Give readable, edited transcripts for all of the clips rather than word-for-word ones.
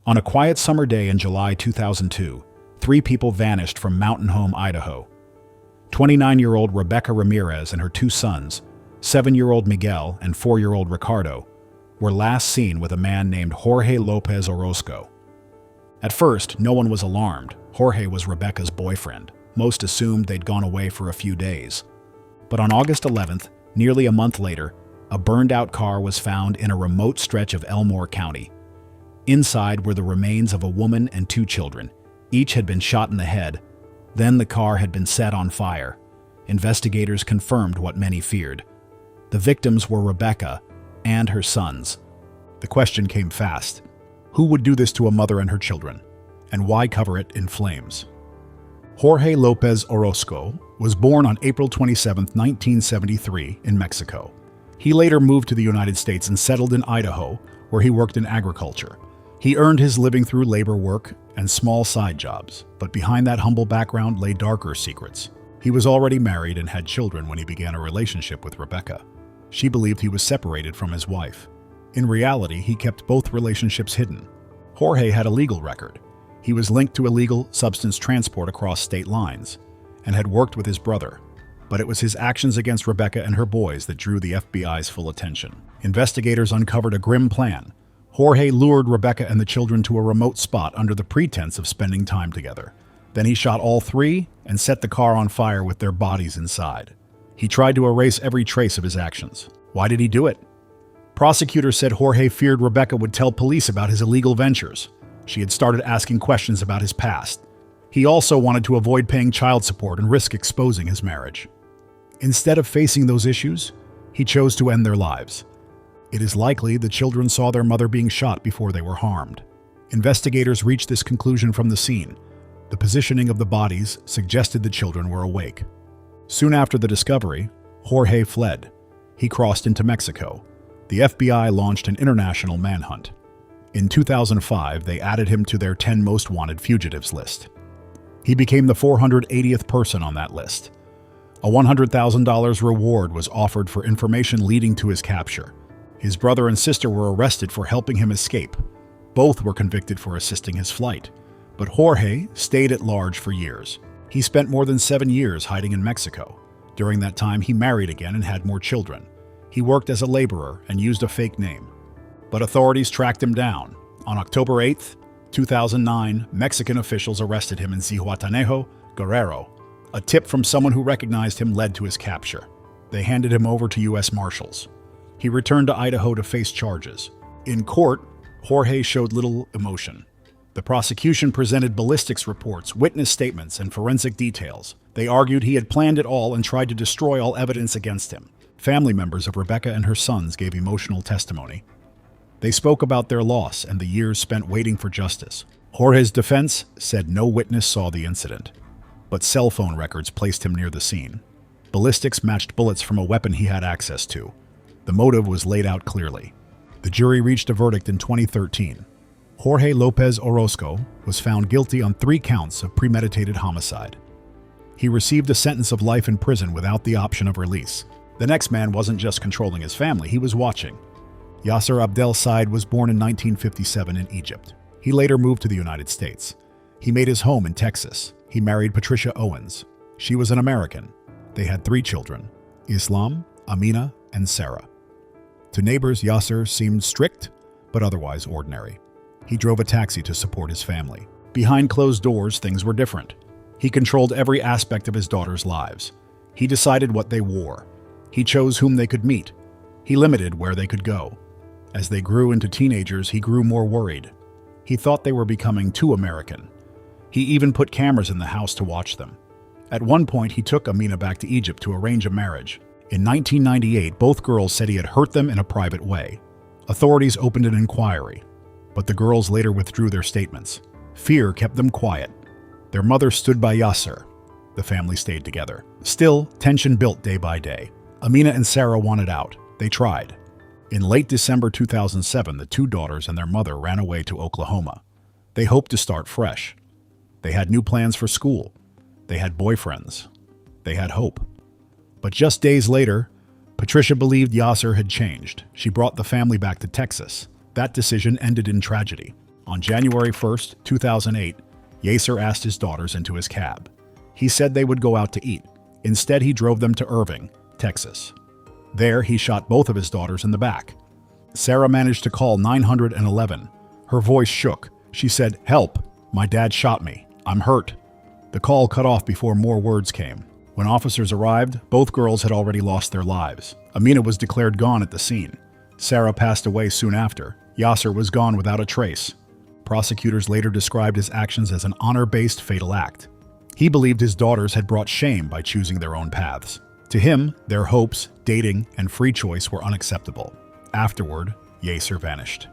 On a quiet summer day in July 2002, 3 people vanished from Mountain Home, Idaho. 29-year-old Rebecca Ramirez and her 2 sons, 7-year-old Miguel and 4-year-old Ricardo, were last seen with a man named Jorge Lopez Orozco. At first, no one was alarmed. Jorge was Rebecca's boyfriend. Most assumed they'd gone away for a few days. But on August 11th, nearly a month later, a burned-out car was found in a remote stretch of Elmore County. Inside were the remains of a woman and 2 children. Each had been shot in the head. Then the car had been set on fire. Investigators confirmed what many feared. The victims were Rebecca and her sons. The question came fast. Who would do this to a mother and her children? And why cover it in flames? Jorge Lopez Orozco was born on April 27, 1973, in Mexico. He later moved to the United States and settled in Idaho, where he worked in agriculture. He earned his living through labor work and small side jobs, but behind that humble background lay darker secrets. He was already married and had children when he began a relationship with Rebecca. She believed he was separated from his wife. In reality, he kept both relationships hidden. Jorge had a legal record. He was linked to illegal substance transport across state lines and had worked with his brother. But it was his actions against Rebecca and her boys that drew the FBI's full attention. Investigators uncovered a grim plan. Jorge lured Rebecca and the children to a remote spot under the pretense of spending time together. Then he shot all 3 and set the car on fire with their bodies inside. He tried to erase every trace of his actions. Why did he do it? Prosecutors said Jorge feared Rebecca would tell police about his illegal ventures. She had started asking questions about his past. He also wanted to avoid paying child support and risk exposing his marriage. Instead of facing those issues, he chose to end their lives. It is likely the children saw their mother being shot before they were harmed. Investigators reached this conclusion from the scene. The positioning of the bodies suggested the children were awake. Soon after the discovery, Jorge fled. He crossed into Mexico. The FBI launched an international manhunt. In 2005, they added him to their 10 most wanted fugitives list. He became the 480th person on that list. A $100,000 reward was offered for information leading to his capture. His brother and sister were arrested for helping him escape. Both were convicted for assisting his flight. But Jorge stayed at large for years. He spent more than 7 years hiding in Mexico. During that time, he married again and had more children. He worked as a laborer and used a fake name. But authorities tracked him down. On October 8, 2009, Mexican officials arrested him in Zihuatanejo, Guerrero. A tip from someone who recognized him led to his capture. They handed him over to U.S. Marshals. He returned to Idaho to face charges. In court, Jorge showed little emotion. The prosecution presented ballistics reports, witness statements, and forensic details. They argued he had planned it all and tried to destroy all evidence against him. Family members of Rebecca and her sons gave emotional testimony. They spoke about their loss and the years spent waiting for justice. Jorge's defense said no witness saw the incident, but cell phone records placed him near the scene. Ballistics matched bullets from a weapon he had access to. The motive was laid out clearly. The jury reached a verdict in 2013. Jorge Lopez Orozco was found guilty on 3 counts of premeditated homicide. He received a sentence of life in prison without the option of release. The next man wasn't just controlling his family, he was watching. Yasser Abdel Said was born in 1957 in Egypt. He later moved to the United States. He made his home in Texas. He married Patricia Owens. She was an American. They had 3 children, Islam, Amina, and Sarah. To neighbors, Yasser seemed strict, but otherwise ordinary. He drove a taxi to support his family. Behind closed doors, things were different. He controlled every aspect of his daughters' lives. He decided what they wore. He chose whom they could meet. He limited where they could go. As they grew into teenagers, he grew more worried. He thought they were becoming too American. He even put cameras in the house to watch them. At one point, he took Amina back to Egypt to arrange a marriage. In 1998, both girls said he had hurt them in a private way. Authorities opened an inquiry, but the girls later withdrew their statements. Fear kept them quiet. Their mother stood by Yasser. The family stayed together. Still, tension built day by day. Amina and Sarah wanted out. They tried. In late December 2007, the 2 daughters and their mother ran away to Oklahoma. They hoped to start fresh. They had new plans for school. They had boyfriends. They had hope. But just days later, Patricia believed Yasser had changed. She brought the family back to Texas. That decision ended in tragedy. On January 1st, 2008, Yasser asked his daughters into his cab. He said they would go out to eat. Instead, he drove them to Irving, Texas. There, he shot both of his daughters in the back. Sarah managed to call 911. Her voice shook. She said, "Help! My dad shot me. I'm hurt." The call cut off before more words came. When officers arrived, both girls had already lost their lives. Amina was declared gone at the scene. Sarah passed away soon after. Yasser was gone without a trace. Prosecutors later described his actions as an honor-based fatal act. He believed his daughters had brought shame by choosing their own paths. To him, their hopes, dating, and free choice were unacceptable. Afterward, Yasser vanished.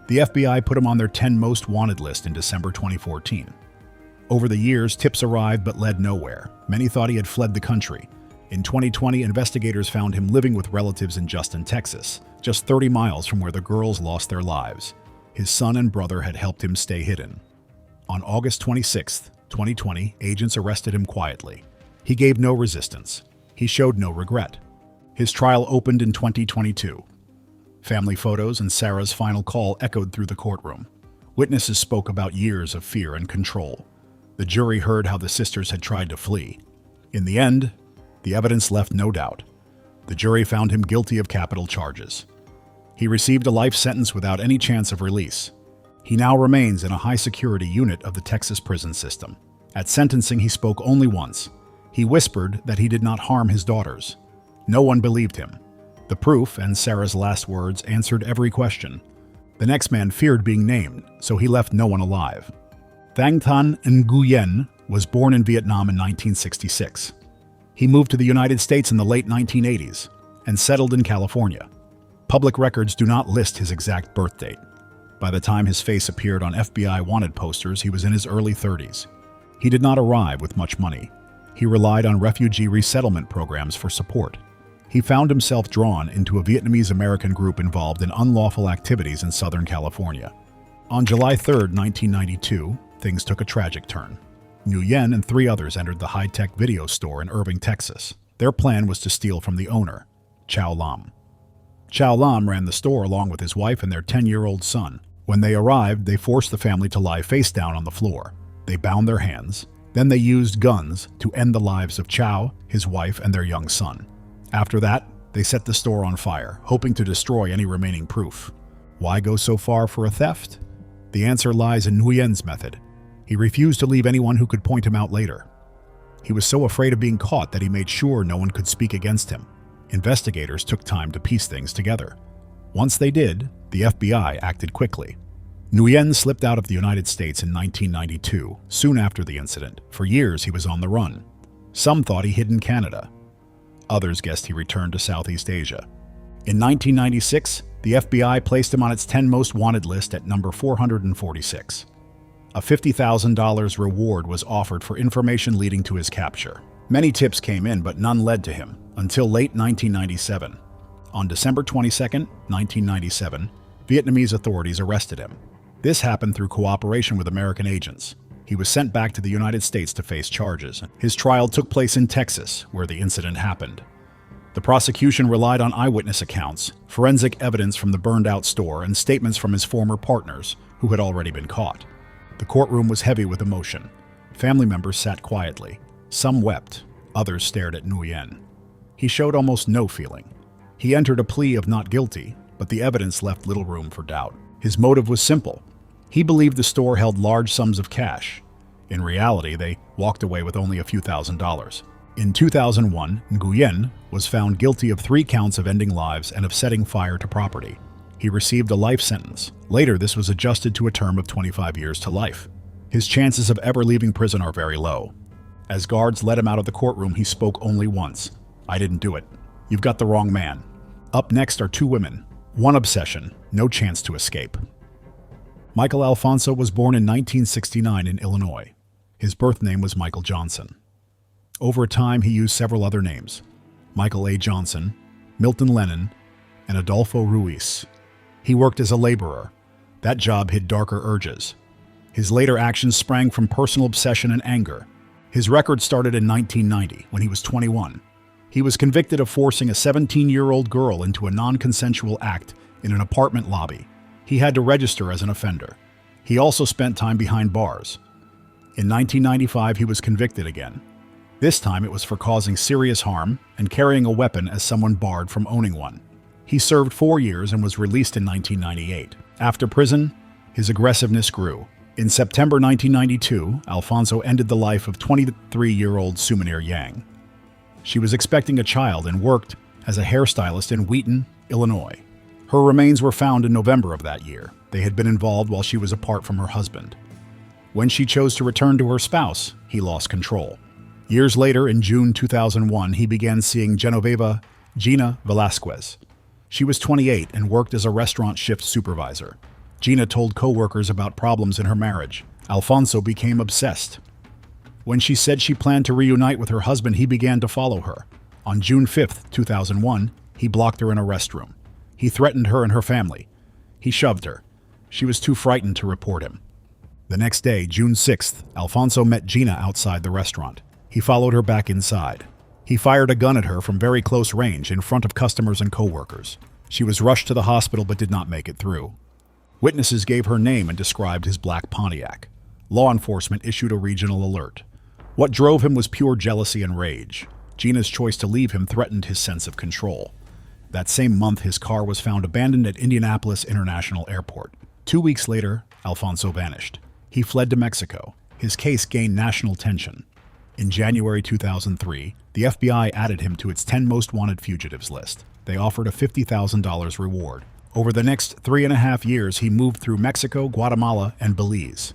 The FBI put him on their 10 most wanted list in December 2014. Over the years, tips arrived but led nowhere. Many thought he had fled the country. In 2020, investigators found him living with relatives in Justin, Texas, just 30 miles from where the girls lost their lives. His son and brother had helped him stay hidden. On August 26, 2020, agents arrested him quietly. He gave no resistance. He showed no regret. His trial opened in 2022. Family photos and Sarah's final call echoed through the courtroom. Witnesses spoke about years of fear and control. The jury heard how the sisters had tried to flee. In the end, the evidence left no doubt. The jury found him guilty of capital charges. He received a life sentence without any chance of release. He now remains in a high-security unit of the Texas prison system. At sentencing, he spoke only once. He whispered that he did not harm his daughters. No one believed him. The proof and Sarah's last words answered every question. The next man feared being named, so he left no one alive. Thang Thanh Nguyen was born in Vietnam in 1966. He moved to the United States in the late 1980s and settled in California. Public records do not list his exact birth date. By the time his face appeared on FBI wanted posters, he was in his early 30s. He did not arrive with much money. He relied on refugee resettlement programs for support. He found himself drawn into a Vietnamese-American group involved in unlawful activities in Southern California. On July 3, 1992, things took a tragic turn. Nguyen and 3 others entered the high-tech video store in Irving, Texas. Their plan was to steal from the owner, Chow Lam. Chow Lam ran the store along with his wife and their 10-year-old son. When they arrived, they forced the family to lie face down on the floor. They bound their hands. Then they used guns to end the lives of Chow, his wife, and their young son. After that, they set the store on fire, hoping to destroy any remaining proof. Why go so far for a theft? The answer lies in Nguyen's method. He refused to leave anyone who could point him out later. He was so afraid of being caught that he made sure no one could speak against him. Investigators took time to piece things together. Once they did, the FBI acted quickly. Nguyen slipped out of the United States in 1992, soon after the incident. For years, he was on the run. Some thought he hid in Canada. Others guessed he returned to Southeast Asia. In 1996, the FBI placed him on its 10 most wanted list at number 446. A $50,000 reward was offered for information leading to his capture. Many tips came in, but none led to him, until late 1997. On December 22, 1997, Vietnamese authorities arrested him. This happened through cooperation with American agents. He was sent back to the United States to face charges. His trial took place in Texas, where the incident happened. The prosecution relied on eyewitness accounts, forensic evidence from the burned-out store, and statements from his former partners, who had already been caught. The courtroom was heavy with emotion. Family members sat quietly. Some wept. Others stared at Nguyen. He showed almost no feeling. He entered a plea of not guilty, but the evidence left little room for doubt. His motive was simple. He believed the store held large sums of cash. In reality, they walked away with only a few $1,000s. In 2001, Nguyen was found guilty of 3 counts of ending lives and of setting fire to property. He received a life sentence. Later, this was adjusted to a term of 25 years to life. His chances of ever leaving prison are very low. As guards led him out of the courtroom, he spoke only once. "I didn't do it. You've got the wrong man." Up next are 2 women. One obsession, no chance to escape. Michael Alfonso was born in 1969 in Illinois. His birth name was Michael Johnson. Over time, he used several other names: Michael A. Johnson, Milton Lennon, and Adolfo Ruiz. He worked as a laborer. That job hid darker urges. His later actions sprang from personal obsession and anger. His record started in 1990, when he was 21. He was convicted of forcing a 17-year-old girl into a non-consensual act in an apartment lobby. He had to register as an offender. He also spent time behind bars. In 1995, he was convicted again. This time it was for causing serious harm and carrying a weapon as someone barred from owning one. He served 4 years and was released in 1998. After prison, his aggressiveness grew. In September 1992, Alfonso ended the life of 23-year-old Souvenir Yang. She was expecting a child and worked as a hairstylist in Wheaton, Illinois. Her remains were found in November of that year. They had been involved while she was apart from her husband. When she chose to return to her spouse, he lost control. Years later, in June 2001, he began seeing Genoveva Gina Vasquez. She was 28 and worked as a restaurant shift supervisor. Gina told co-workers about problems in her marriage. Alfonso became obsessed. When she said she planned to reunite with her husband, he began to follow her. On June 5, 2001, he blocked her in a restroom. He threatened her and her family. He shoved her. She was too frightened to report him. The next day, June 6th, Alfonso met Gina outside the restaurant. He followed her back inside. He fired a gun at her from very close range in front of customers and co-workers. She was rushed to the hospital but did not make it through. Witnesses gave her name and described his black Pontiac. Law enforcement issued a regional alert. What drove him was pure jealousy and rage. Gina's choice to leave him threatened his sense of control. That same month, his car was found abandoned at Indianapolis International Airport. 2 weeks later, Alfonso vanished. He fled to Mexico. His case gained national attention. In January 2003, the FBI added him to its 10 most wanted fugitives list. They offered a $50,000 reward. Over the next 3.5 years, he moved through Mexico, Guatemala, and Belize.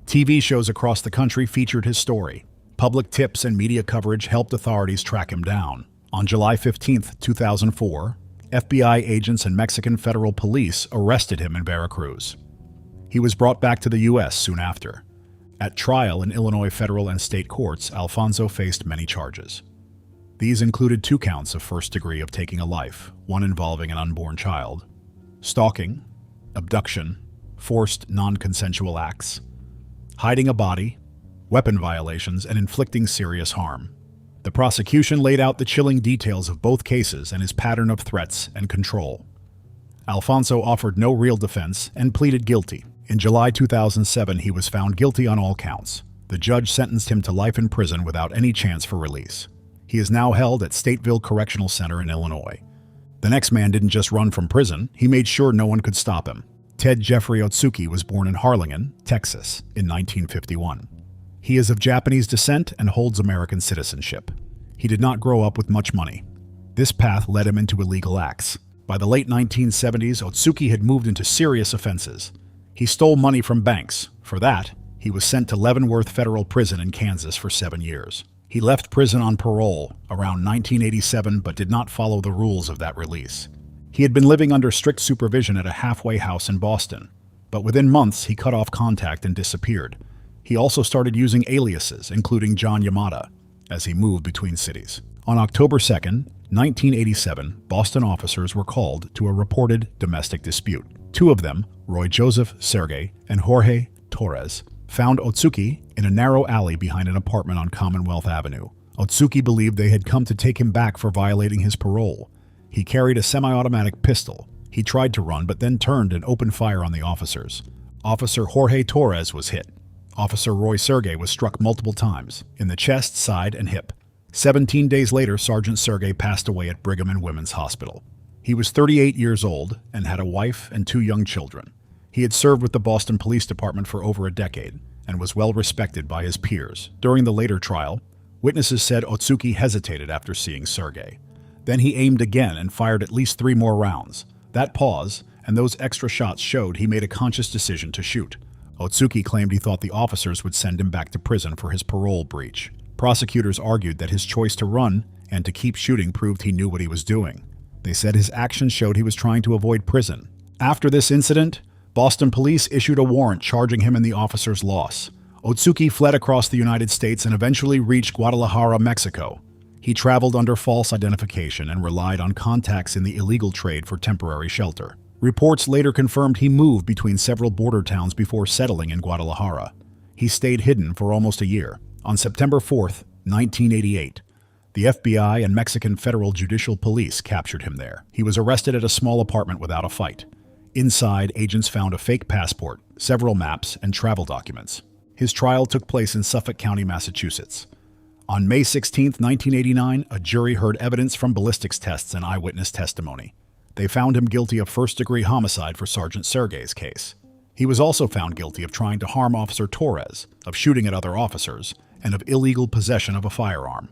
TV shows across the country featured his story. Public tips and media coverage helped authorities track him down. On July 15, 2004, FBI agents and Mexican federal police arrested him in Veracruz. He was brought back to the U.S. soon after. At trial in Illinois federal and state courts, Alfonso faced many charges. These included 2 counts of first degree of taking a life, one involving an unborn child, stalking, abduction, forced non-consensual acts, hiding a body, weapon violations, and inflicting serious harm. The prosecution laid out the chilling details of both cases and his pattern of threats and control. Alfonso offered no real defense and pleaded guilty. In July 2007, he was found guilty on all counts. The judge sentenced him to life in prison without any chance for release. He is now held at Stateville Correctional Center in Illinois. The next man didn't just run from prison, he made sure no one could stop him. Ted Jeffrey Otsuki was born in Harlingen, Texas, in 1951. He is of Japanese descent and holds American citizenship. He did not grow up with much money. This path led him into illegal acts. By the late 1970s, Otsuki had moved into serious offenses. He stole money from banks. For that, he was sent to Leavenworth Federal Prison in Kansas for 7 years. He left prison on parole around 1987 but did not follow the rules of that release. He had been living under strict supervision at a halfway house in Boston, but within months he cut off contact and disappeared. He also started using aliases, including John Yamada, as he moved between cities. On October 2, 1987, Boston officers were called to a reported domestic dispute. 2 of them, Roy Joseph Sergey and Jorge Torres, found Otsuki in a narrow alley behind an apartment on Commonwealth Avenue. Otsuki believed they had come to take him back for violating his parole. He carried a semi-automatic pistol. He tried to run but then turned and opened fire on the officers. Officer Jorge Torres was hit. Officer Roy Sergey was struck multiple times, in the chest, side, and hip. 17 days later, Sergeant Sergey passed away at Brigham and Women's Hospital. He was 38 years old and had a wife and 2 young children. He had served with the Boston Police Department for over a decade and was well respected by his peers. During the later trial, witnesses said Otsuki hesitated after seeing Sergey. Then he aimed again and fired at least 3 more rounds. That pause and those extra shots showed he made a conscious decision to shoot. Otsuki claimed he thought the officers would send him back to prison for his parole breach. Prosecutors argued that his choice to run and to keep shooting proved he knew what he was doing. They said his actions showed he was trying to avoid prison. After this incident, Boston police issued a warrant charging him in the officer's loss. Otsuki fled across the United States and eventually reached Guadalajara, Mexico. He traveled under false identification and relied on contacts in the illegal trade for temporary shelter. Reports later confirmed he moved between several border towns before settling in Guadalajara. He stayed hidden for almost a year. On September 4, 1988, the FBI and Mexican Federal Judicial Police captured him there. He was arrested at a small apartment without a fight. Inside, agents found a fake passport, several maps, and travel documents. His trial took place in Suffolk County, Massachusetts. On May 16, 1989, a jury heard evidence from ballistics tests and eyewitness testimony. They found him guilty of first-degree homicide for Sergeant Sergei's case. He was also found guilty of trying to harm Officer Torres, of shooting at other officers, and of illegal possession of a firearm.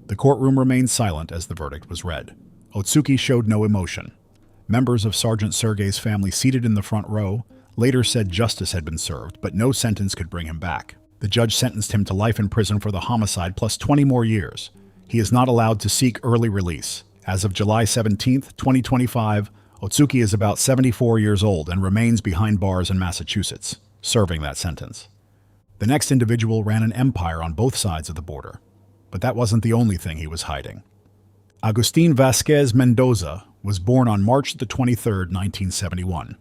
The courtroom remained silent as the verdict was read. Otsuki showed no emotion. Members of Sergeant Sergei's family seated in the front row later said justice had been served, but no sentence could bring him back. The judge sentenced him to life in prison for the homicide plus 20 more years. He is not allowed to seek early release. As of July 17, 2025, Otsuki is about 74 years old and remains behind bars in Massachusetts, serving that sentence. The next individual ran an empire on both sides of the border, but that wasn't the only thing he was hiding. Augustin Vasquez Mendoza was born on March 23, 1971.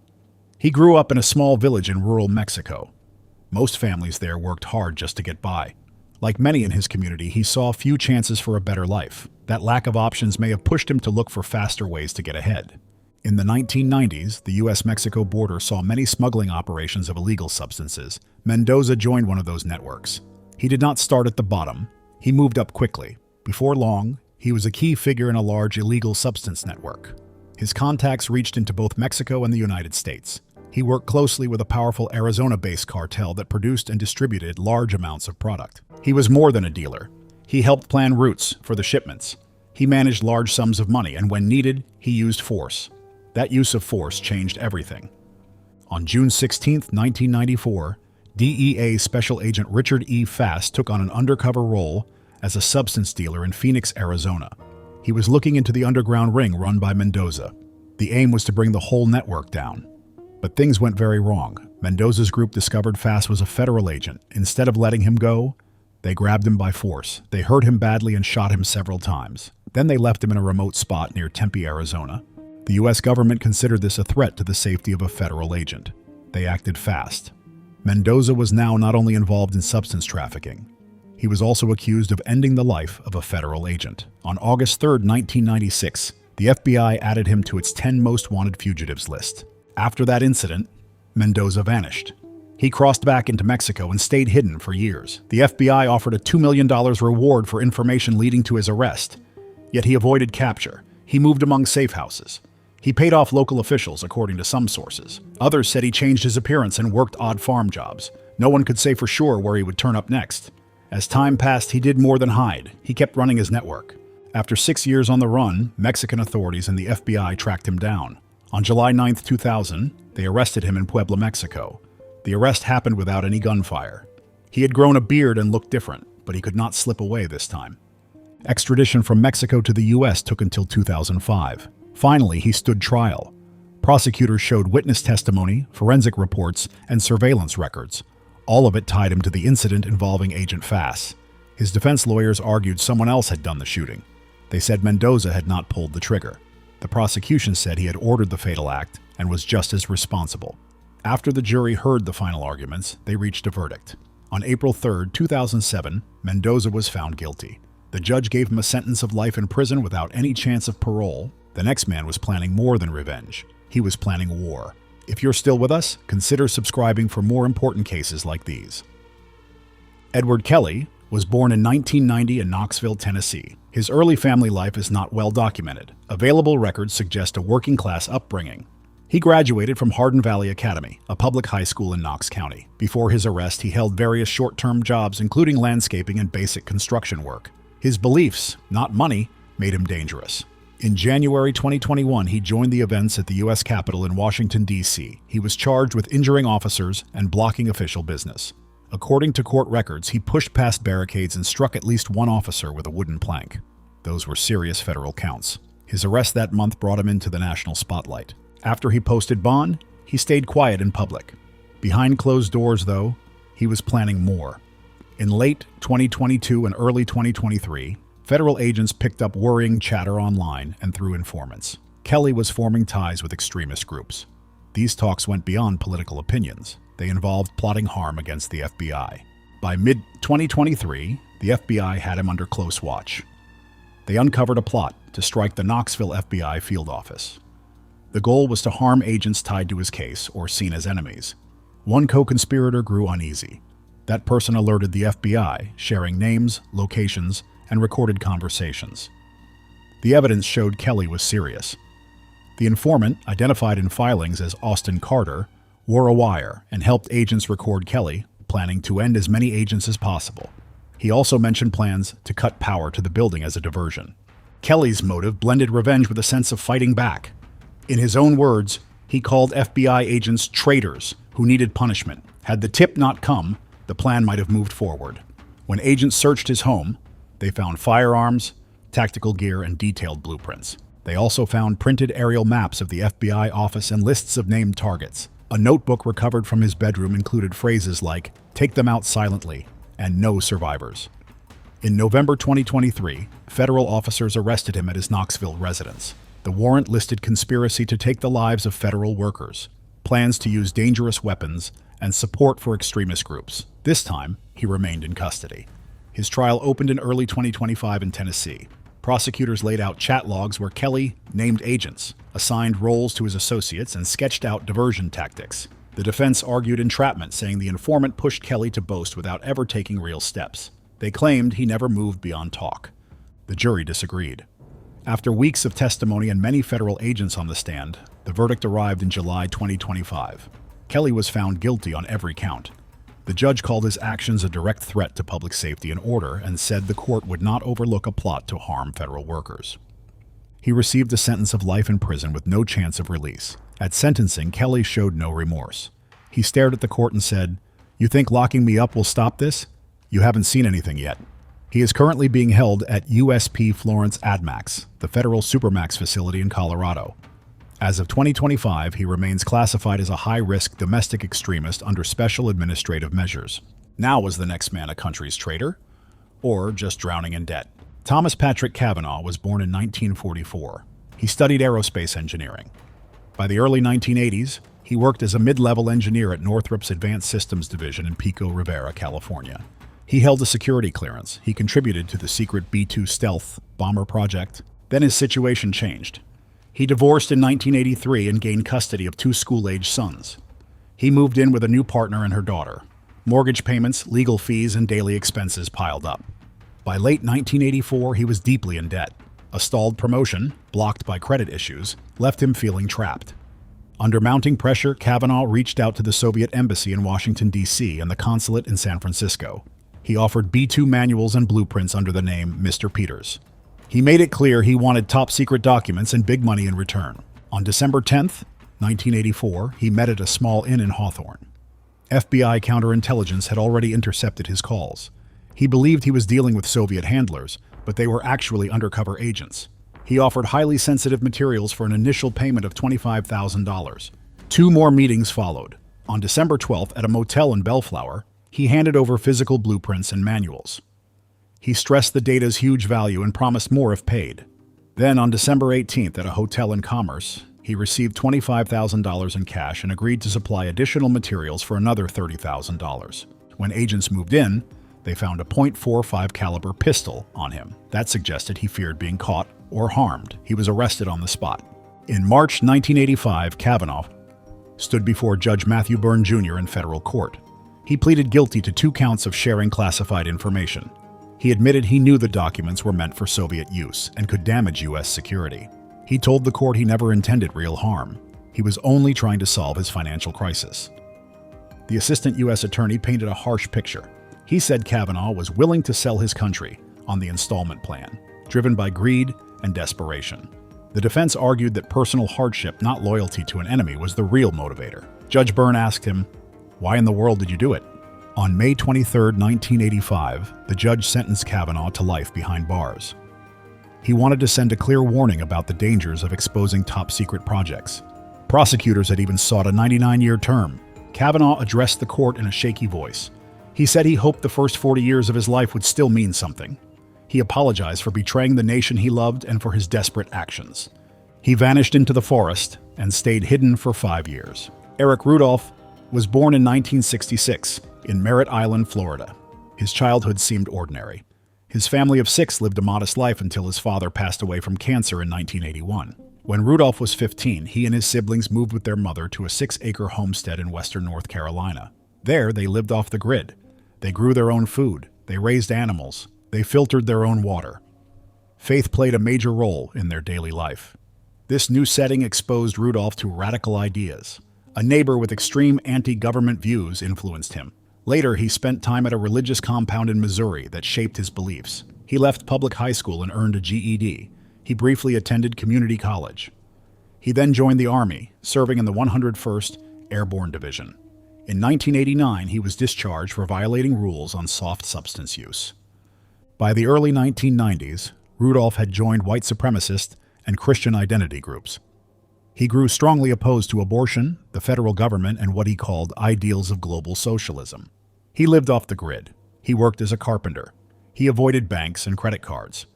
He grew up in a small village in rural Mexico. Most families there worked hard just to get by. Like many in his community, he saw few chances for a better life. That lack of options may have pushed him to look for faster ways to get ahead. In the 1990s, the U.S.-Mexico border saw many smuggling operations of illegal substances. Mendoza joined one of those networks. He did not start at the bottom. He moved up quickly. Before long, he was a key figure in a large illegal substance network. His contacts reached into both Mexico and the United States. He worked closely with a powerful Arizona-based cartel that produced and distributed large amounts of product. He was more than a dealer. He helped plan routes for the shipments. He managed large sums of money, and when needed, he used force. That use of force changed everything. On June 16, 1994, DEA Special Agent Richard E. Fast took on an undercover role as a substance dealer in Phoenix, Arizona. He was looking into the underground ring run by Mendoza. The aim was to bring the whole network down. But things went very wrong. Mendoza's group discovered Fast was a federal agent. Instead of letting him go, they grabbed him by force. They hurt him badly and shot him several times. Then they left him in a remote spot near Tempe, Arizona. The U.S. government considered this a threat to the safety of a federal agent. They acted fast. Mendoza was now not only involved in substance trafficking, he was also accused of ending the life of a federal agent. On August 3, 1996, the FBI added him to its 10 most wanted fugitives list. After that incident, Mendoza vanished. He crossed back into Mexico and stayed hidden for years. The FBI offered a $2 million reward for information leading to his arrest. Yet he avoided capture. He moved among safe houses. He paid off local officials, according to some sources. Others said he changed his appearance and worked odd farm jobs. No one could say for sure where he would turn up next. As time passed, he did more than hide. He kept running his network. After 6 years on the run, Mexican authorities and the FBI tracked him down. On July 9, 2000, they arrested him in Puebla, Mexico. The arrest happened without any gunfire. He had grown a beard and looked different, but he could not slip away this time. Extradition from Mexico to the U.S. took until 2005. Finally, he stood trial. Prosecutors showed witness testimony, forensic reports, and surveillance records. All of it tied him to the incident involving Agent Fass. His defense lawyers argued someone else had done the shooting. They said Mendoza had not pulled the trigger. The prosecution said he had ordered the fatal act and was just as responsible. After the jury heard the final arguments, they reached a verdict. On April 3, 2007, Mendoza was found guilty. The judge gave him a sentence of life in prison without any chance of parole. The next man was planning more than revenge. He was planning war. If you're still with us, consider subscribing for more important cases like these. Edward Kelly was born in 1990 in Knoxville, Tennessee. His early family life is not well documented. Available records suggest a working-class upbringing. He graduated from Hardin Valley Academy, a public high school in Knox County. Before his arrest, he held various short-term jobs, including landscaping and basic construction work. His beliefs, not money, made him dangerous. In January 2021, he joined the events at the U.S. Capitol in Washington, D.C. He was charged with injuring officers and blocking official business. According to court records, he pushed past barricades and struck at least one officer with a wooden plank. Those were serious federal counts. His arrest that month brought him into the national spotlight. After he posted bond, he stayed quiet in public. Behind closed doors, though, he was planning more. In late 2022 and early 2023, federal agents picked up worrying chatter online and through informants. Kelly was forming ties with extremist groups. These talks went beyond political opinions. They involved plotting harm against the FBI. By mid-2023, the FBI had him under close watch. They uncovered a plot to strike the Knoxville FBI field office. The goal was to harm agents tied to his case or seen as enemies. One co-conspirator grew uneasy. That person alerted the FBI, sharing names, locations, and recorded conversations. The evidence showed Kelly was serious. The informant, identified in filings as Austin Carter, wore a wire and helped agents record Kelly, planning to end as many agents as possible. He also mentioned plans to cut power to the building as a diversion. Kelly's motive blended revenge with a sense of fighting back. In his own words, he called FBI agents traitors who needed punishment. Had the tip not come, the plan might have moved forward. When agents searched his home, they found firearms, tactical gear, and detailed blueprints. They also found printed aerial maps of the FBI office and lists of named targets. A notebook recovered from his bedroom included phrases like, "Take them out silently," and "No survivors." In November 2023, federal officers arrested him at his Knoxville residence. The warrant listed conspiracy to take the lives of federal workers, plans to use dangerous weapons, and support for extremist groups. This time, he remained in custody. His trial opened in early 2025 in Tennessee. Prosecutors laid out chat logs where Kelly named agents, assigned roles to his associates, and sketched out diversion tactics. The defense argued entrapment, saying the informant pushed Kelly to boast without ever taking real steps. They claimed he never moved beyond talk. The jury disagreed. After weeks of testimony and many federal agents on the stand, the verdict arrived in July 2025. Kelly was found guilty on every count. The judge called his actions a direct threat to public safety and order and said the court would not overlook a plot to harm federal workers. He received a sentence of life in prison with no chance of release. At sentencing, Kelly showed no remorse. He stared at the court and said, "You think locking me up will stop this? You haven't seen anything yet." He is currently being held at USP Florence AdMax, the federal Supermax facility in Colorado. As of 2025, he remains classified as a high-risk domestic extremist under special administrative measures. Now, was the next man a country's traitor? Or just drowning in debt? Thomas Patrick Kavanagh was born in 1944. He studied aerospace engineering. By the early 1980s, he worked as a mid-level engineer at Northrop's Advanced Systems Division in Pico Rivera, California. He held a security clearance. He contributed to the secret B-2 stealth bomber project. Then his situation changed. He divorced in 1983 and gained custody of 2 school-age sons. He moved in with a new partner and her daughter. Mortgage payments, legal fees, and daily expenses piled up. By late 1984, he was deeply in debt. A stalled promotion, blocked by credit issues, left him feeling trapped. Under mounting pressure, Kavanagh reached out to the Soviet embassy in Washington, D.C. and the consulate in San Francisco. He offered B-2 manuals and blueprints under the name Mr. Peters. He made it clear he wanted top-secret documents and big money in return. On December 10th, 1984, he met at a small inn in Hawthorne. FBI counterintelligence had already intercepted his calls. He believed he was dealing with Soviet handlers, but they were actually undercover agents. He offered highly sensitive materials for an initial payment of $25,000. 2 more meetings followed. On December 12th, at a motel in Bellflower, he handed over physical blueprints and manuals. He stressed the data's huge value and promised more if paid. Then, on December 18th, at a hotel in Commerce, he received $25,000 in cash and agreed to supply additional materials for another $30,000. When agents moved in, they found a .45 caliber pistol on him. That suggested he feared being caught or harmed. He was arrested on the spot. In March 1985, Kavanagh stood before Judge Matthew Byrne Jr. in federal court. He pleaded guilty to 2 counts of sharing classified information. He admitted he knew the documents were meant for Soviet use and could damage U.S. security. He told the court he never intended real harm. He was only trying to solve his financial crisis. The assistant U.S. attorney painted a harsh picture. He said Kavanagh was willing to sell his country on the installment plan, driven by greed and desperation. The defense argued that personal hardship, not loyalty to an enemy, was the real motivator. Judge Byrne asked him, "Why in the world did you do it?" On May 23, 1985, the judge sentenced Kavanagh to life behind bars. He wanted to send a clear warning about the dangers of exposing top-secret projects. Prosecutors had even sought a 99-year term. Kavanagh addressed the court in a shaky voice. He said he hoped the first 40 years of his life would still mean something. He apologized for betraying the nation he loved and for his desperate actions. He vanished into the forest and stayed hidden for 5 years. Eric Rudolph was born in 1966 in Merritt Island, Florida. His childhood seemed ordinary. His family of 6 lived a modest life until his father passed away from cancer in 1981. When Rudolph was 15, he and his siblings moved with their mother to a 6-acre homestead in western North Carolina. There, they lived off the grid. They grew their own food. They raised animals. They filtered their own water. Faith played a major role in their daily life. This new setting exposed Rudolph to radical ideas. A neighbor with extreme anti-government views influenced him. Later, he spent time at a religious compound in Missouri that shaped his beliefs. He left public high school and earned a GED. He briefly attended community college. He then joined the Army, serving in the 101st Airborne Division. In 1989, he was discharged for violating rules on soft substance use. By the early 1990s, Rudolph had joined white supremacist and Christian identity groups. He grew strongly opposed to abortion, the federal government, and what he called ideals of global socialism. He lived off the grid. He worked as a carpenter. He avoided banks and credit cards.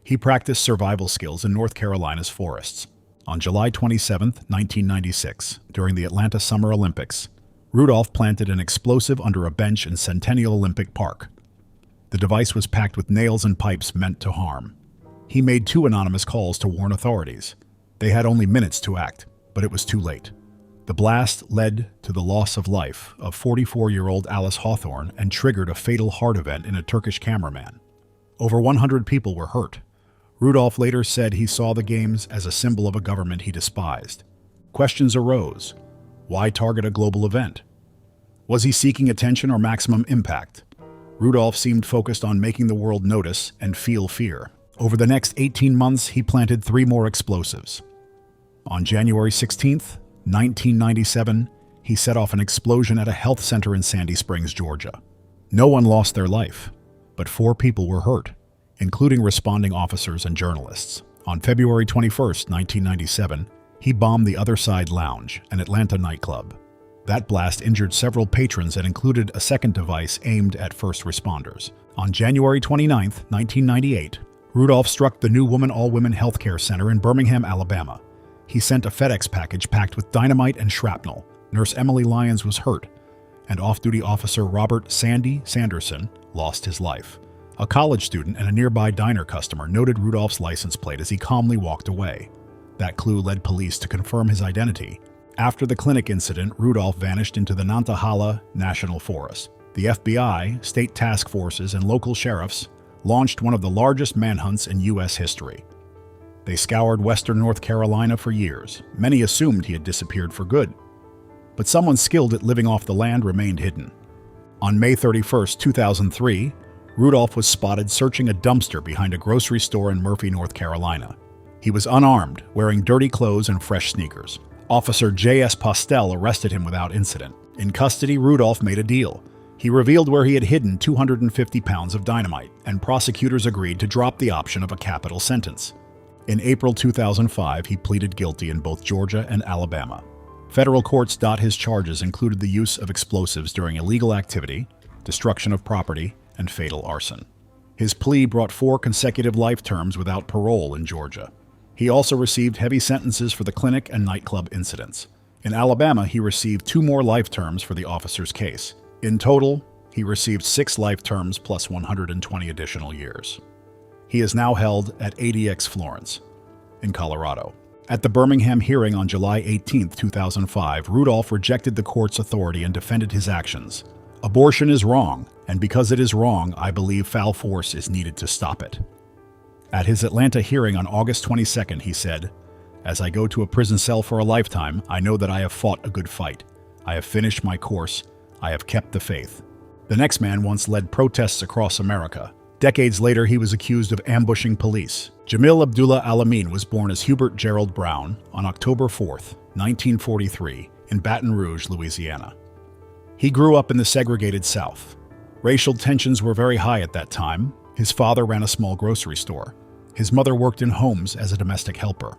He practiced survival skills in North Carolina's forests. On July 27, 1996, during the Atlanta Summer Olympics, Rudolph planted an explosive under a bench in Centennial Olympic Park. The device was packed with nails and pipes meant to harm. He made 2 anonymous calls to warn authorities. They had only minutes to act, but it was too late. The blast led to the loss of life of 44-year-old Alice Hawthorne and triggered a fatal heart event in a Turkish cameraman. Over 100 people were hurt. Rudolph later said he saw the games as a symbol of a government he despised. Questions arose. Why target a global event? Was he seeking attention or maximum impact? Rudolph seemed focused on making the world notice and feel fear. Over the next 18 months, he planted 3 more explosives. On January 16, 1997, he set off an explosion at a health center in Sandy Springs, Georgia. No one lost their life, but 4 people were hurt, including responding officers and journalists. On February 21, 1997, he bombed the Other Side Lounge, an Atlanta nightclub. That blast injured several patrons and included a second device aimed at first responders. On January 29, 1998, Rudolph struck the New Woman All-Women Healthcare Center in Birmingham, Alabama. He sent a FedEx package packed with dynamite and shrapnel. Nurse Emily Lyons was hurt, and off-duty officer Robert Sandy Sanderson lost his life. A college student and a nearby diner customer noted Rudolph's license plate as he calmly walked away. That clue led police to confirm his identity. After the clinic incident, Rudolph vanished into the Nantahala National Forest. The FBI, state task forces, and local sheriffs launched one of the largest manhunts in U.S. history. They scoured western North Carolina for years. Many assumed he had disappeared for good. But someone skilled at living off the land remained hidden. On May 31, 2003, Rudolph was spotted searching a dumpster behind a grocery store in Murphy, North Carolina. He was unarmed, wearing dirty clothes and fresh sneakers. Officer J.S. Postel arrested him without incident. In custody, Rudolph made a deal. He revealed where he had hidden 250 pounds of dynamite, and prosecutors agreed to drop the option of a capital sentence. In April 2005, he pleaded guilty in both Georgia and Alabama. Federal courts. His charges included the use of explosives during illegal activity, destruction of property, and fatal arson. His plea brought 4 consecutive life terms without parole in Georgia. He also received heavy sentences for the clinic and nightclub incidents. In Alabama, he received 2 more life terms for the officer's case. In total, he received 6 life terms plus 120 additional years. He is now held at ADX Florence in Colorado. At the Birmingham hearing on July 18, 2005, Rudolph rejected the court's authority and defended his actions. Abortion is wrong, and because it is wrong, I believe foul force is needed to stop it. At his Atlanta hearing on August 22, he said, "As I go to a prison cell for a lifetime, I know that I have fought a good fight. I have finished my course. I have kept the faith." The next man once led protests across America. Decades later, he was accused of ambushing police. Jamil Abdullah Alamine was born as Hubert Gerald Brown on October 4, 1943, in Baton Rouge, Louisiana. He grew up in the segregated South. Racial tensions were very high at that time. His father ran a small grocery store. His mother worked in homes as a domestic helper.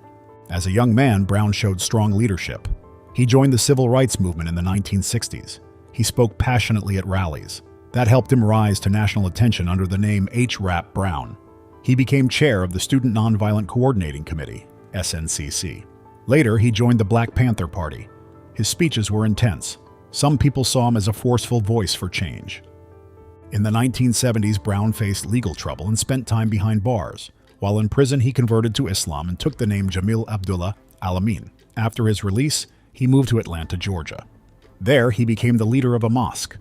As a young man, Brown showed strong leadership. He joined the civil rights movement in the 1960s. He spoke passionately at rallies. That helped him rise to national attention under the name H. Rap Brown. He became chair of the Student Nonviolent Coordinating Committee, SNCC. Later, he joined the Black Panther Party. His speeches were intense. Some people saw him as a forceful voice for change. In the 1970s, Brown faced legal trouble and spent time behind bars. While in prison, he converted to Islam and took the name Jamil Abdullah Alamine. After his release, he moved to Atlanta, Georgia. There, he became the leader of a mosque.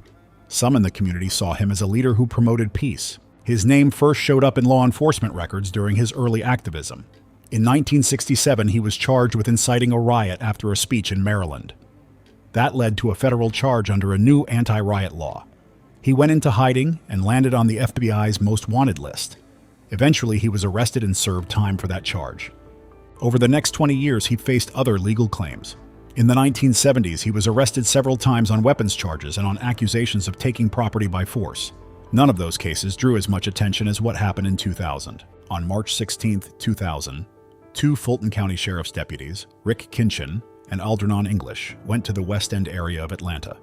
Some in the community saw him as a leader who promoted peace. His name first showed up in law enforcement records during his early activism. In 1967, he was charged with inciting a riot after a speech in Maryland. That led to a federal charge under a new anti-riot law. He went into hiding and landed on the FBI's most wanted list. Eventually, he was arrested and served time for that charge. Over the next 20 years, he faced other legal claims. In the 1970s, he was arrested several times on weapons charges and on accusations of taking property by force. None of those cases drew as much attention as what happened in 2000. On March 16, 2000, two Fulton County Sheriff's deputies, Rick Kinchin and Algernon English, went to the West End area of Atlanta.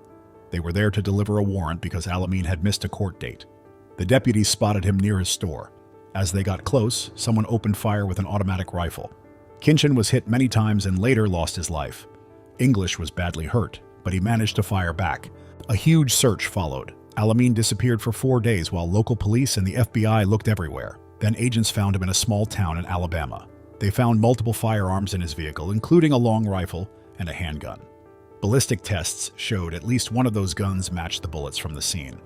They were there to deliver a warrant because Alamine had missed a court date. The deputies spotted him near his store. As they got close, someone opened fire with an automatic rifle. Kinchin was hit many times and later lost his life. English was badly hurt, but he managed to fire back. A huge search followed. Alamine disappeared for 4 days while local police and the FBI looked everywhere. Then agents found him in a small town in Alabama. They found multiple firearms in his vehicle, including a long rifle and a handgun. Ballistic tests showed at least one of those guns matched the bullets from the scene.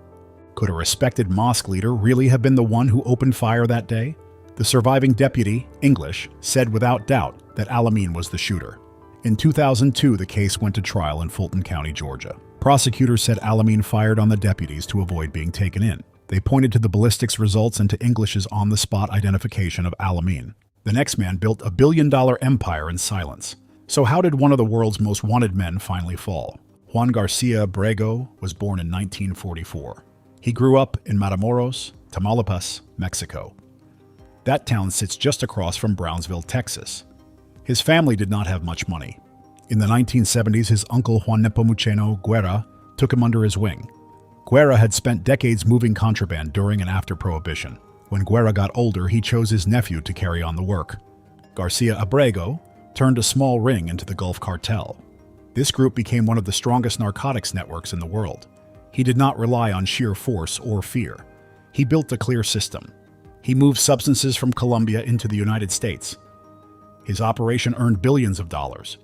Could a respected mosque leader really have been the one who opened fire that day? The surviving deputy, English, said without doubt that Alamine was the shooter. In 2002, the case went to trial in Fulton County, Georgia. Prosecutors said Alamine fired on the deputies to avoid being taken in. They pointed to the ballistics results and to English's on-the-spot identification of Alamine. The next man built a billion-dollar empire in silence. So how did one of the world's most wanted men finally fall? Juan Garcia Abrego was born in 1944. He grew up in Matamoros, Tamaulipas, Mexico. That town sits just across from Brownsville, Texas. His family did not have much money. In the 1970s, his uncle Juan Nepomuceno Guerra took him under his wing. Guerra had spent decades moving contraband during and after Prohibition. When Guerra got older, he chose his nephew to carry on the work. Garcia Abrego turned a small ring into the Gulf Cartel. This group became one of the strongest narcotics networks in the world. He did not rely on sheer force or fear. He built a clear system. He moved substances from Colombia into the United States. His operation earned billions of dollars.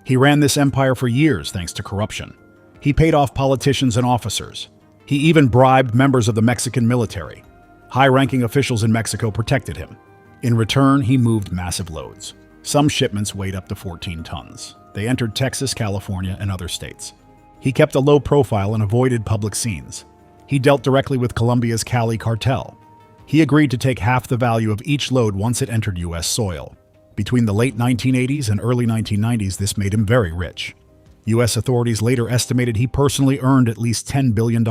He ran this empire for years thanks to corruption. He paid off politicians and officers. He even bribed members of the Mexican military. High-ranking officials in Mexico protected him. In return, he moved massive loads. Some shipments weighed up to 14 tons. They entered Texas, California, and other states. He kept a low profile and avoided public scenes. He dealt directly with Colombia's Cali cartel. He agreed to take half the value of each load once it entered U.S. soil. Between the late 1980s and early 1990s, this made him very rich. U.S. authorities later estimated he personally earned at least $10 billion.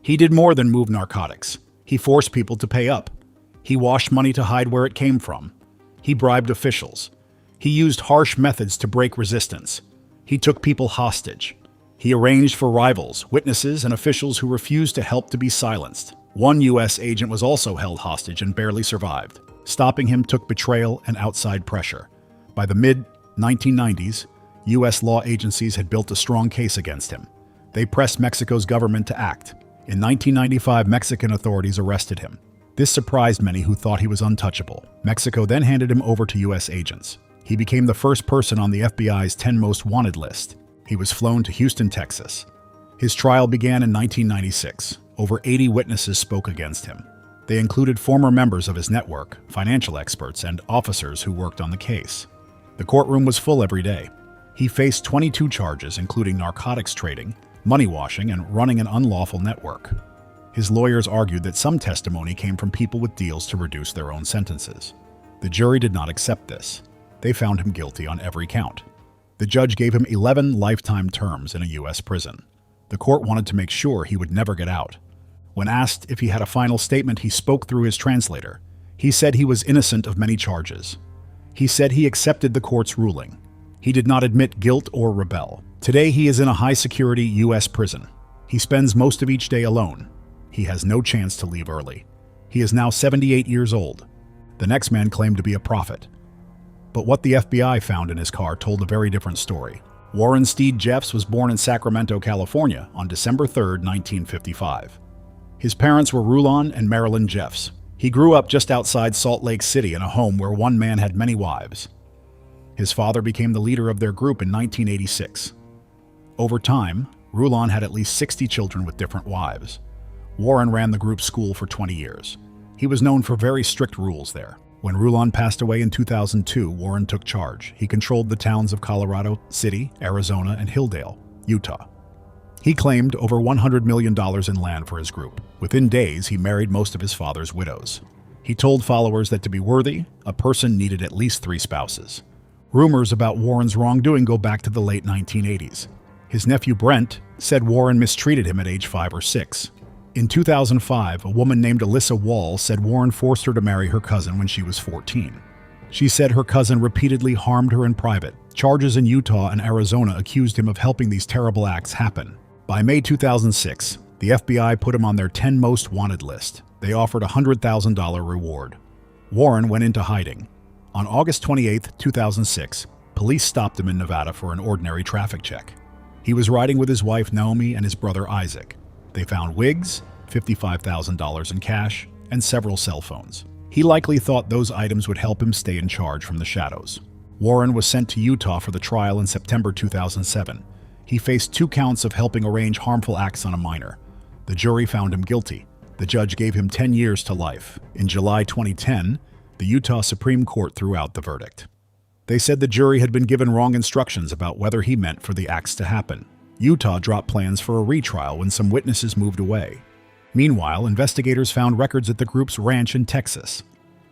He did more than move narcotics. He forced people to pay up. He washed money to hide where it came from. He bribed officials. He used harsh methods to break resistance. He took people hostage. He arranged for rivals, witnesses, and officials who refused to help to be silenced. One U.S. agent was also held hostage and barely survived. Stopping him took betrayal and outside pressure. By the mid-1990s, U.S. law agencies had built a strong case against him. They pressed Mexico's government to act. In 1995, Mexican authorities arrested him. This surprised many who thought he was untouchable. Mexico then handed him over to U.S. agents. He became the first person on the FBI's 10 most wanted list. He was flown to Houston, Texas. His trial began in 1996. Over 80 witnesses spoke against him. They included former members of his network, financial experts, and officers who worked on the case. The courtroom was full every day. He faced 22 charges, including narcotics trading, money washing, and running an unlawful network. His lawyers argued that some testimony came from people with deals to reduce their own sentences. The jury did not accept this. They found him guilty on every count. The judge gave him 11 lifetime terms in a U.S. prison. The court wanted to make sure he would never get out. When asked if he had a final statement, he spoke through his translator. He said he was innocent of many charges. He said he accepted the court's ruling. He did not admit guilt or rebel. Today, he is in a high-security U.S. prison. He spends most of each day alone. He has no chance to leave early. He is now 78 years old. The next man claimed to be a prophet. But what the FBI found in his car told a very different story. Warren Steed Jeffs was born in Sacramento, California on December 3, 1955. His parents were Rulon and Marilyn Jeffs. He grew up just outside Salt Lake City in a home where one man had many wives. His father became the leader of their group in 1986. Over time, Rulon had at least 60 children with different wives. Warren ran the group's school for 20 years. He was known for very strict rules there. When Rulon passed away in 2002, Warren took charge. He controlled the towns of Colorado City, Arizona, and Hilldale, Utah. He claimed over $100 million in land for his group. Within days, he married most of his father's widows. He told followers that to be worthy, a person needed at least 3 spouses. Rumors about Warren's wrongdoing go back to the late 1980s. His nephew Brent said Warren mistreated him at age 5 or 6. In 2005, a woman named Alyssa Wall said Warren forced her to marry her cousin when she was 14. She said her cousin repeatedly harmed her in private. Charges in Utah and Arizona accused him of helping these terrible acts happen. By May 2006, the FBI put him on their 10 most wanted list. They offered a $100,000 reward. Warren went into hiding. On August 28, 2006, police stopped him in Nevada for an ordinary traffic check. He was riding with his wife Naomi and his brother Isaac. They found wigs, $55,000 in cash, and several cell phones. He likely thought those items would help him stay in charge from the shadows. Warren was sent to Utah for the trial in September 2007. He faced 2 counts of helping arrange harmful acts on a minor. The jury found him guilty. The judge gave him 10 years to life. In July 2010, the Utah Supreme Court threw out the verdict. They said the jury had been given wrong instructions about whether he meant for the acts to happen. Utah dropped plans for a retrial when some witnesses moved away. Meanwhile, investigators found records at the group's ranch in Texas.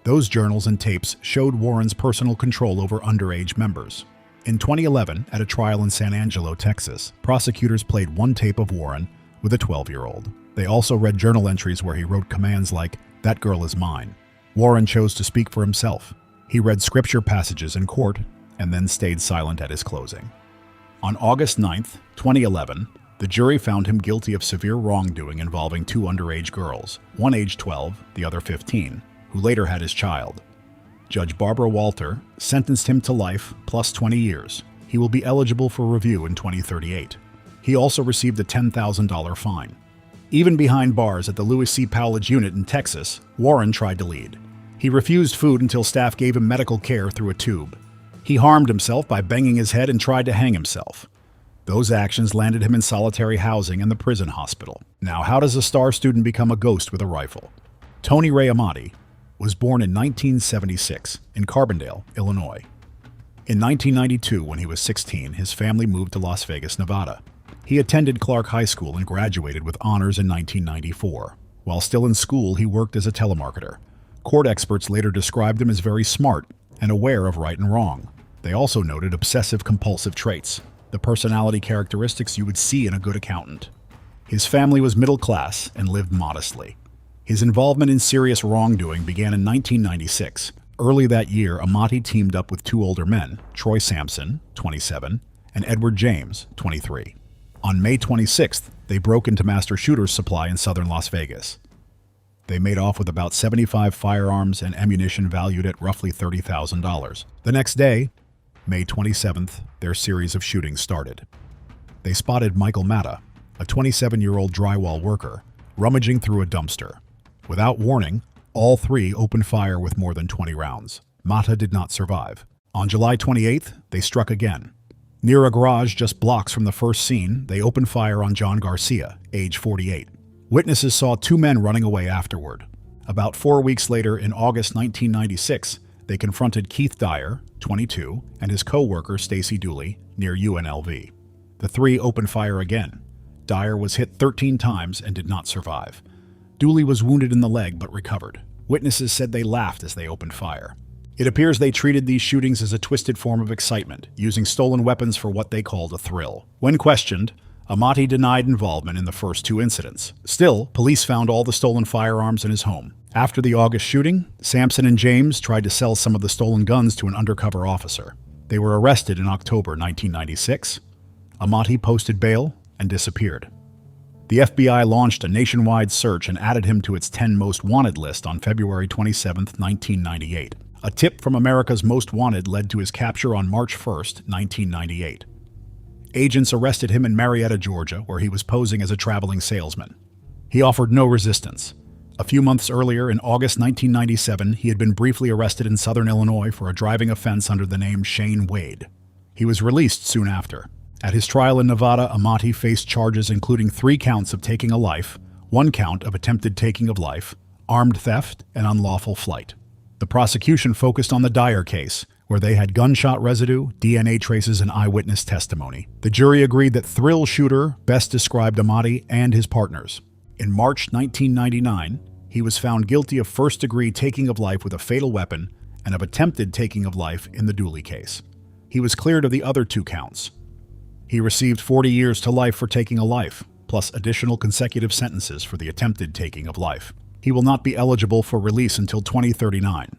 Those journals and tapes showed Warren's personal control over underage members. In 2011, at a trial in San Angelo, Texas, prosecutors played one tape of Warren with a 12-year-old. They also read journal entries where he wrote commands like, "That girl is mine." Warren chose to speak for himself. He read scripture passages in court and then stayed silent at his closing. On August 9, 2011, the jury found him guilty of severe wrongdoing involving 2 underage girls, one aged 12, the other 15, who later had his child. Judge Barbara Walter sentenced him to life plus 20 years. He will be eligible for review in 2038. He also received a $10,000 fine. Even behind bars at the Louis C. Powledge unit in Texas, Warren tried to lead. He refused food until staff gave him medical care through a tube. He harmed himself by banging his head and tried to hang himself. Those actions landed him in solitary housing in the prison hospital. Now, how does a star student become a ghost with a rifle? Tony Ray Amati was born in 1976 in Carbondale, Illinois. In 1992, when he was 16, his family moved to Las Vegas, Nevada. He attended Clark High School and graduated with honors in 1994. While still in school, he worked as a telemarketer. Court experts later described him as very smart and aware of right and wrong. They also noted obsessive-compulsive traits, the personality characteristics you would see in a good accountant. His family was middle class and lived modestly. His involvement in serious wrongdoing began in 1996. Early that year, Amati teamed up with 2 older men, Troy Sampson, 27, and Edward James, 23. On May 26th, they broke into Master Shooter's Supply in southern Las Vegas. They made off with about 75 firearms and ammunition valued at roughly $30,000. The next day, May 27th, their series of shootings started. They spotted Michael Matta, a 27-year-old drywall worker, rummaging through a dumpster. Without warning, all 3 opened fire with more than 20 rounds. Matta did not survive. On July 28th, they struck again. Near a garage just blocks from the first scene, they opened fire on John Garcia, age 48. Witnesses saw 2 men running away afterward. About 4 weeks later, in August 1996, they confronted Keith Dyer, 22, and his co-worker Stacy Dooley near UNLV. The 3 opened fire again. Dyer was hit 13 times and did not survive. Dooley was wounded in the leg but recovered. Witnesses said they laughed as they opened fire. It appears they treated these shootings as a twisted form of excitement, using stolen weapons for what they called a thrill. When questioned, Amati denied involvement in the first 2 incidents. Still, police found all the stolen firearms in his home. After the August shooting, Sampson and James tried to sell some of the stolen guns to an undercover officer. They were arrested in October 1996. Amati posted bail and disappeared. The FBI launched a nationwide search and added him to its 10 most wanted list on February 27, 1998. A tip from America's Most Wanted led to his capture on March 1, 1998. Agents arrested him in Marietta, Georgia, where he was posing as a traveling salesman. He offered no resistance. A few months earlier, in August 1997, he had been briefly arrested in southern Illinois for a driving offense under the name Shane Wade. He was released soon after. At his trial in Nevada, Amati faced charges including 3 counts of taking a life, 1 count of attempted taking of life, armed theft, and unlawful flight. The prosecution focused on the Dyer case, where they had gunshot residue, DNA traces, and eyewitness testimony. The jury agreed that thrill shooter best described Amati and his partners. In March 1999, he was found guilty of first-degree taking of life with a fatal weapon and of attempted taking of life in the Dooley case. He was cleared of the other 2 counts. He received 40 years to life for taking a life, plus additional consecutive sentences for the attempted taking of life. He will not be eligible for release until 2039.